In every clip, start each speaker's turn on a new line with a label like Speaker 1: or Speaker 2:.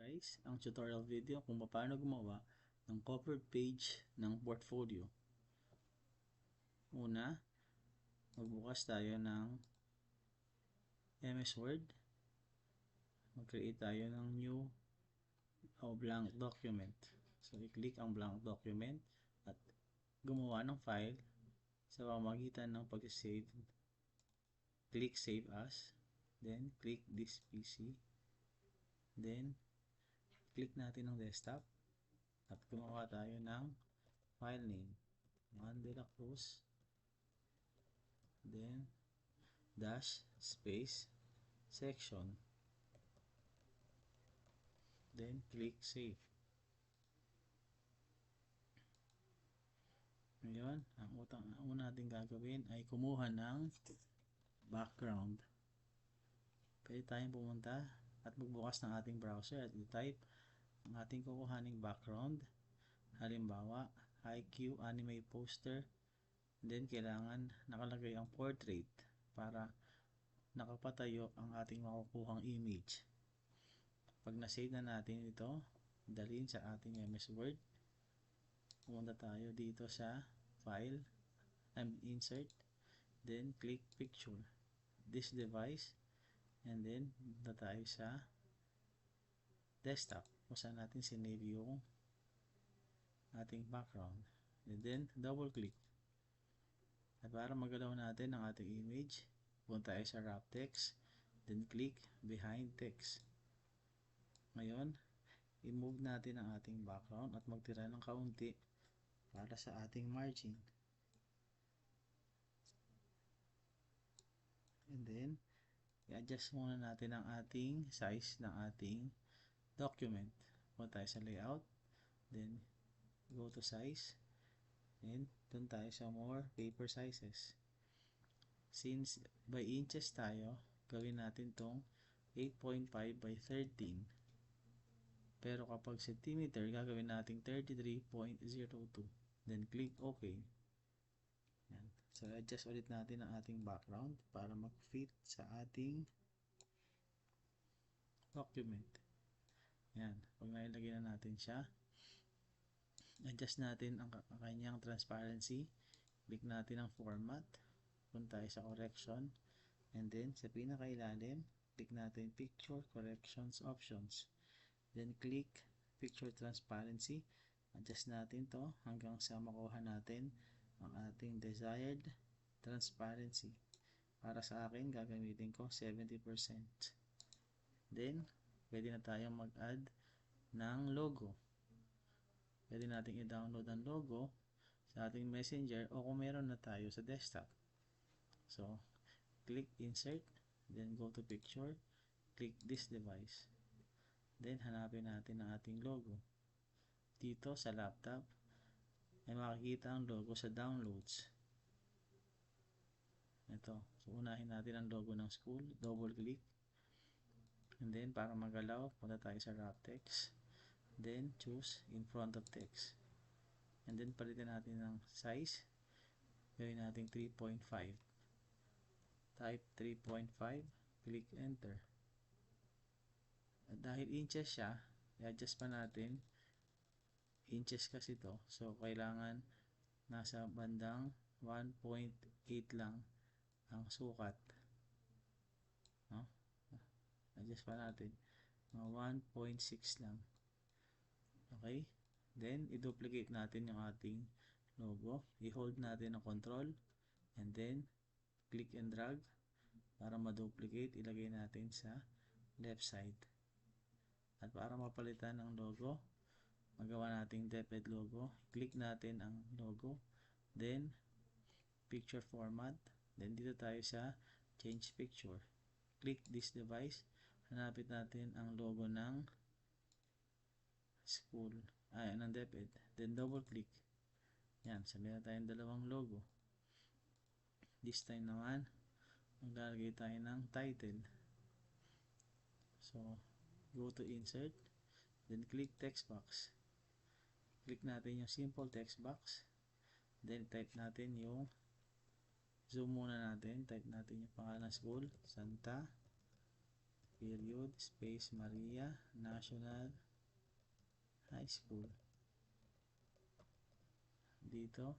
Speaker 1: Guys, ang tutorial video kung paano gumawa ng cover page ng portfolio. Una, magbukas tayo ng MS Word. Mag-create tayo ng new o blank document. So, i-click ang blank document at gumawa ng file sa pamamagitan ng pag-save. Click Save As. Then, click this PC. Then, click natin ang desktop at gumawa tayo ng file name. Juan de la Cruz. Then, dash space section, then click save. Ngayon, ang una natin gagawin ay kumuha ng background. Pwede tayong pumunta at magbukas ng ating browser at i-type ang ating kukuhaning background. Halimbawa, IQ anime poster. Then kailangan nakalagay ang portrait para nakapatayo ang ating makukuhang image. Pag na-save na natin ito, dalhin sa ating MS Word. Pumunta tayo dito sa File and Insert. Then, click Picture. This device. And then, punta tayo sa Desktop. Kung saan natin sinave yung ating background. And then, double click. At para magalaw natin ang ating image, punta tayo sa Wrap Text. Then, click Behind Text. Ngayon, i-move natin ang ating background at magtira ng kaunti para sa ating margin. And then, i-adjust muna natin ang ating size ng ating document. Punta tayo sa layout, then go to size, and dun tayo sa more paper sizes. Since by inches tayo, gawin natin tong 8.5 by 13. Pero kapag centimeter, gagawin natin 33.02. Then click OK. Yan. So, adjust ulit natin ang ating background para mag-fit sa ating document. Yan. Pag nailagay na natin siya, adjust natin ang kanyang transparency. Click natin ang format. Punta tayo sa correction. And then, sa pinakailalim, click natin picture corrections options. Then, click picture transparency. Adjust natin to hanggang sa makuha natin ang ating desired transparency. Para sa akin, gagamitin ko 70%. Then, pwede na tayong mag-add ng logo. Pwede natin i-download ang logo sa ating messenger o kung meron na tayo sa desktop. So, click Insert, then go to Picture, click this device. Then, hanapin natin ang ating logo. Dito sa laptop, ay makikita ang logo sa downloads. Ito. So, unahin natin ang logo ng school. Double click. And then, para magalaw, punta tayo sa wrap text. Then, choose in front of text. And then, palitan natin ng size. Gawin natin 3.5. Type 3.5. Click enter. At dahil inches siya, i-adjust pa natin. Inches kasi to. So, kailangan nasa bandang 1.8 lang ang sukat. No? Adjust pa natin. 1.6 lang. Okay? Then, i-duplicate natin yung ating logo. I-hold natin ang control. And then, click and drag. Para ma-duplicate, ilagay natin sa left side. At para mapalitan ang logo, magawa nating DepEd logo. Click natin ang logo. Then, picture format. Then, dito tayo sa change picture. Click this device. Hanapin natin ang logo ng school. Ng DepEd. Then, double click. Yan. Sabihin na tayong dalawang logo. This time naman, maglalagay tayo ng title. So, go to insert. Then, click text box. Click natin yung simple text box. Then, type natin yung zoom muna natin. Type natin yung pangalan ng school. Santa period, space, Maria National High School. Dito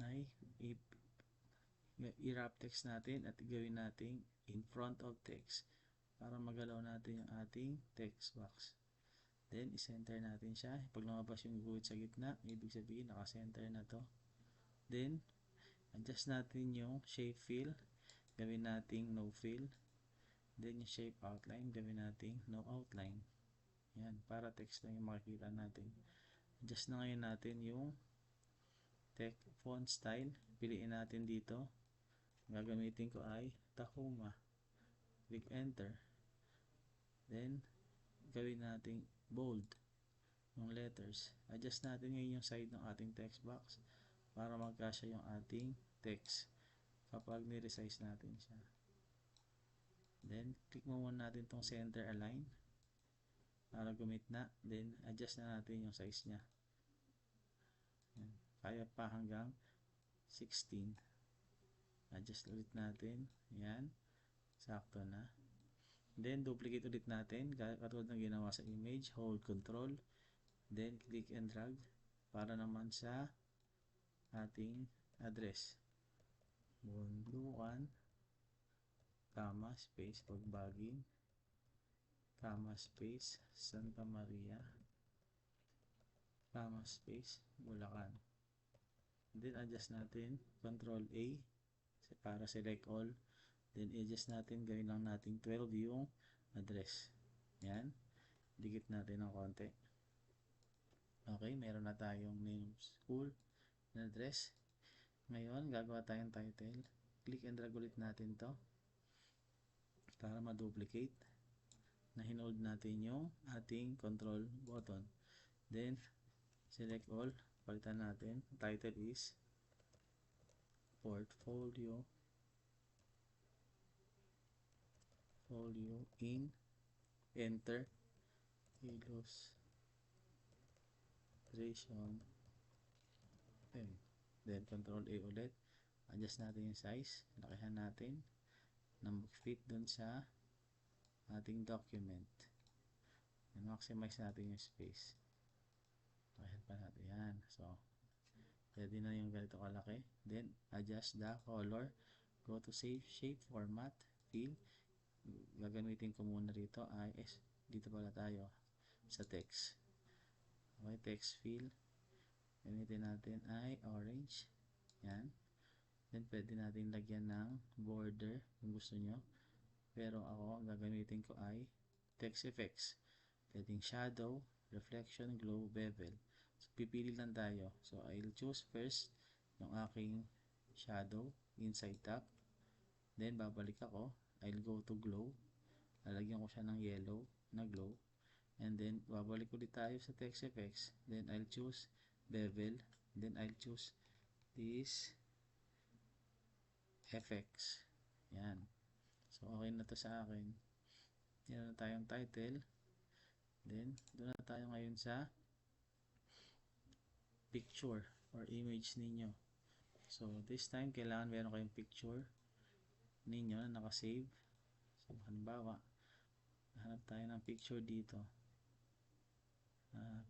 Speaker 1: ay i-wrap text natin at gawin natin in front of text para magalaw natin yung ating text box. Then, i-center natin siya. Pag lumabas yung guhit sa gitna, ibig sabihin naka-center na to. Then, adjust natin yung shape fill. Gawin natin no fill. Then, yung shape outline, gawin natin no outline. Yan, para text lang yung makikita natin. Adjust na ngayon natin yung text font style. Piliin natin dito. Gagamitin ko ay Tahoma. Click enter. Then, gawin natin bold yung letters. Adjust natin ngayon yung side ng ating text box para magkasya yung ating text kapag ni-resize natin siya. Then, click mo muna natin tong center align para gumitna. Then, adjust na natin yung size niya. Yan. Kaya pa hanggang 16. Adjust ulit natin. Yan. Sakto na. Then, duplicate ulit natin. Katulad ng ginawa sa image. Hold control. Then, click and drag para naman sa ating address. Bundukan, comma, space, Pagbaging, comma, space, Santa Maria, comma, space, Bulacan. Then, adjust natin. Control A para select all. Then, adjust natin. Gawin lang natin 12 yung address. Yan. Dikit natin ng konti. Okay, meron na tayong name school na address. Ngayon, gagawa tayong title. Click and drag ulit natin to para ma-duplicate. Na-hinold natin yung ating control button. Then, select all. Palitan natin. Title is Portfolio in enter illustration then control A ulit, adjust natin yung size, lakihan natin na mag-fit dun sa ating document, and maximize natin yung space, lakihan pa natin yan. So pwede na yung ganito kalaki. Then adjust the color, go to save shape format, fill. Gagamitin ko muna rito ay dito pala tayo sa text. Okay, text fill. Gamitin natin ay orange. Yan. Then pwede natin lagyan ng border kung gusto nyo. Pero ako, ang gagamitin ko ay text effects. Pwedeng shadow, reflection, glow, bevel. So pipili lang tayo. So I'll choose first yung aking shadow, inside top. Then babalik ako. I'll go to glow. Lalagyan ko siya ng yellow na glow. And then, babalik ulit tayo sa text effects. Then, I'll choose bevel. Then, I'll choose this effects. Yan. So, okay na to sa akin. Yan na tayong title. Then, doon na tayo ngayon sa picture or image ninyo. So, this time, kailangan meron kayong picture ninyo na nakasave. So, halimbawa, hanap tayo ng picture dito.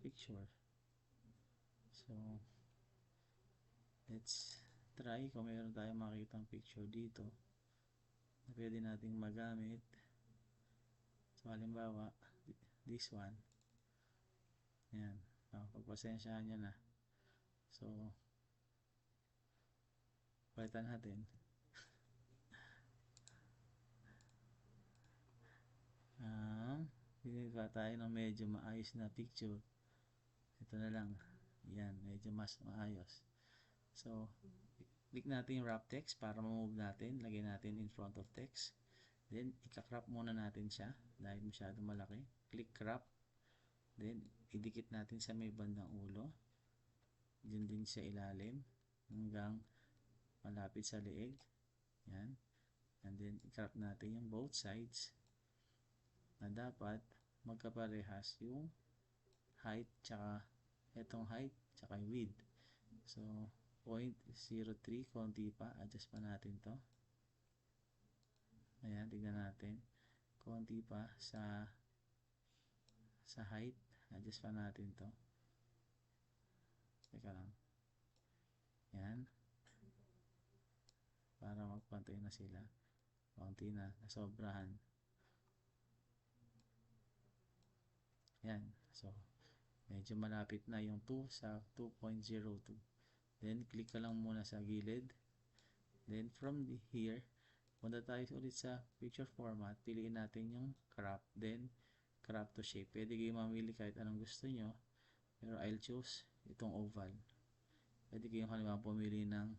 Speaker 1: Picture. So, let's try kung meron tayong makikita picture dito na pwede nating magamit. So, halimbawa, this one. Yan. Pagpasensyahan nyo na. So, palitan natin. Pilihan tayo ng medyo maayos na picture. Ito na lang. Yan, medyo mas maayos. So, click natin yung wrap text para ma-move natin. Lagay natin in front of text. Then, ika-crop muna natin siya dahil masyado malaki. Click crop. Then, idikit natin sa may bandang ulo. Diyan din sa ilalim hanggang malapit sa leeg. Yan. And then, i-crop natin yung both sides na dapat magkaparehas yung height tsaka etong height tsaka yung width. So 0.03 konti pa, adjust pa natin to. Ayan, tignan natin konti pa sa height. Adjust pa natin to. Teka lang. Yan. Para magpantay na sila. Konti na. Nasobrahan. Yan. So, medyo malapit na yung 2 sa 2.02. Then, click ka lang muna sa gilid. Then, from here, punta tayo ulit sa picture format. Piliin natin yung crop. Then, crop to shape. Pwede kayo mamili kahit anong gusto nyo. Pero I'll choose itong oval. Pwede kayong halimbawa pumili ng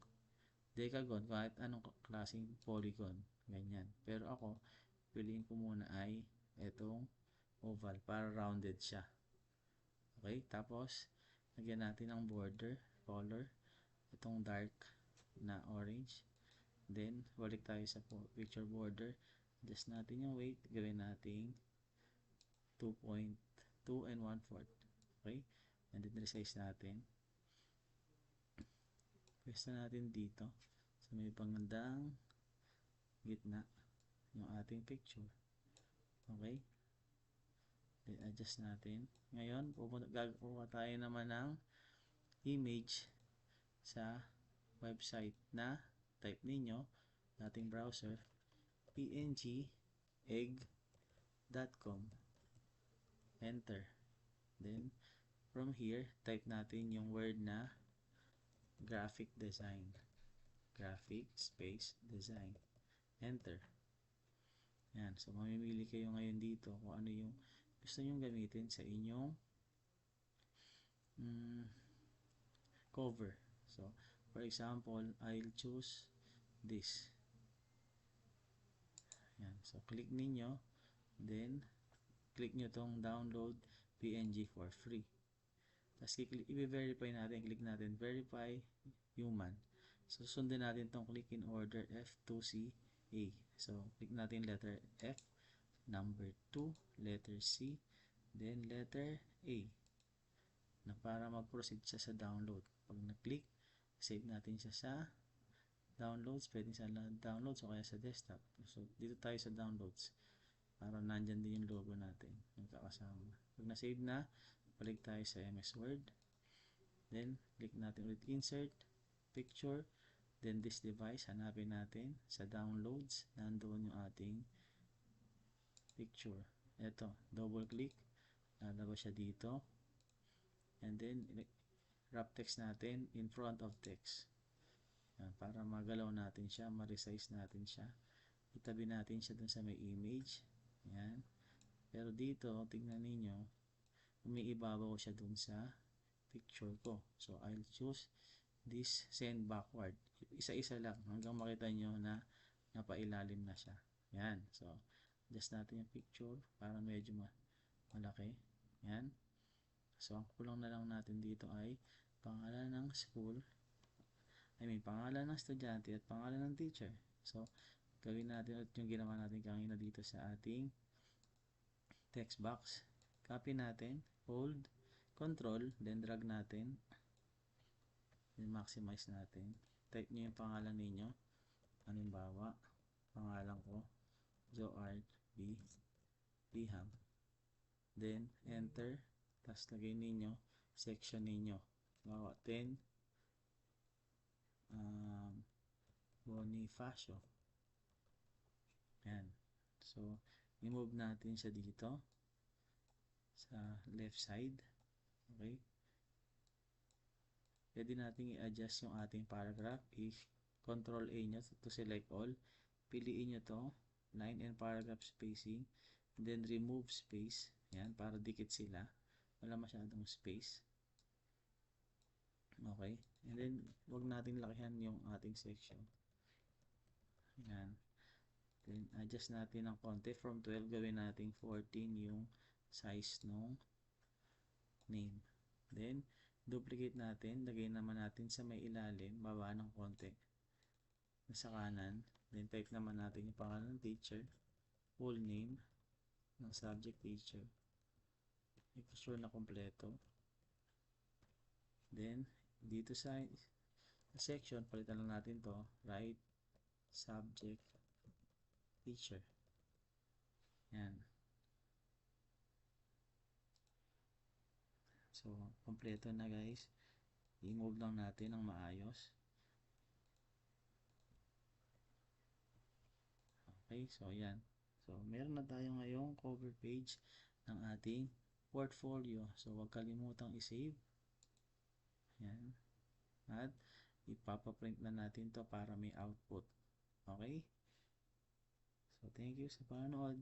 Speaker 1: decagon, kahit anong klaseng polygon. Ganyan. Pero ako, piliin ko muna ay itong oval para rounded siya. Okay? Tapos, lagyan natin ng border, color. Itong dark na orange. Then, balik tayo sa picture border. Adjust natin yung weight. Gawin natin 2.2 and 1/4. Okay? And then, resize natin. Pwesto natin dito. So, may pangandang gitna yung ating picture. Okay? Then, adjust natin. Ngayon, kukuha tayo naman ng image sa website na type ninyo, dating browser, pngegg.com. Enter. Then, from here, type natin yung word na graphic design. Graphic space design. Enter. Yan. So, mamimili kayo ngayon dito kung ano yung gusto nyong gamitin sa inyong cover. So, for example, I'll choose this. Yan. So, click ninyo. Then, click nyo tong download PNG for free. Tapos, i-verify natin. Click natin, verify human. So, sundin natin tong click in order F2CA. So, click natin letter F, number 2, letter C, then letter A. Na para mag-proceed siya sa download. Pag na-click, save natin siya sa downloads. Pwede sa downloads o kaya sa desktop. So, dito tayo sa downloads. Para nandyan din yung logo natin. Magkakasama. Pag na-save na, balik tayo sa MS Word. Then, click natin ulit insert, picture, then this device, hanapin natin sa downloads, nandoon yung ating picture. Ito, double click, lalabas siya dito. And then, wrap text natin in front of text. Yan, para magalaw natin siya, ma-resize natin siya. Itabi natin siya dun sa may image. Yan. Pero dito, tingnan ninyo, umiibabaw siya dun sa picture ko. So, I'll choose this send backward. Isa-isa lang hanggang makita nyo na napailalim na siya. Yan. So, adjust natin yung picture para medyo malaki. Yan. So, ang kulang na lang natin dito ay pangalan ng school, pangalan ng estudyante at pangalan ng teacher. So, gawin natin ulit yung ginawa natin kanina dito sa ating text box. Copy natin, hold, control, then drag natin, then maximize natin. Type nyo yung pangalan ninyo. Halimbawa, pangalan ko, Joart B. Biham. Then, enter. Tapos, lagay ninyo, section ninyo. Halimbawa, 10, Bonifacio. Yan. So, i-move natin siya dito sa left side. Okay. Pwede natin i-adjust yung ating paragraph. I-control A nyo to select all. Piliin nyo to, line and paragraph spacing. Then, remove space. Yan, para dikit sila. Wala masyadong space. Okay. And then, huwag natin lakihan yung ating section. Yan. Then, adjust natin ng konti. From 12, gawin natin 14 yung size ng name. Then, duplicate natin. Lagay naman natin sa may ilalim. Baba ng konti. Sa kanan. Then, type naman natin yung pangalan ng teacher. Full name ng subject teacher. Make sure na kompleto. Then, dito sa section, palitan lang natin to. Write subject teacher. Yan. So, kompleto na guys. I-move lang natin ng maayos. Okay, so yan. So, meron na tayo ngayong cover page ng ating portfolio. So, huwag kalimutang i-save. Yan. At ipapaprint na natin to para may output. Okay? So, thank you sa panonood.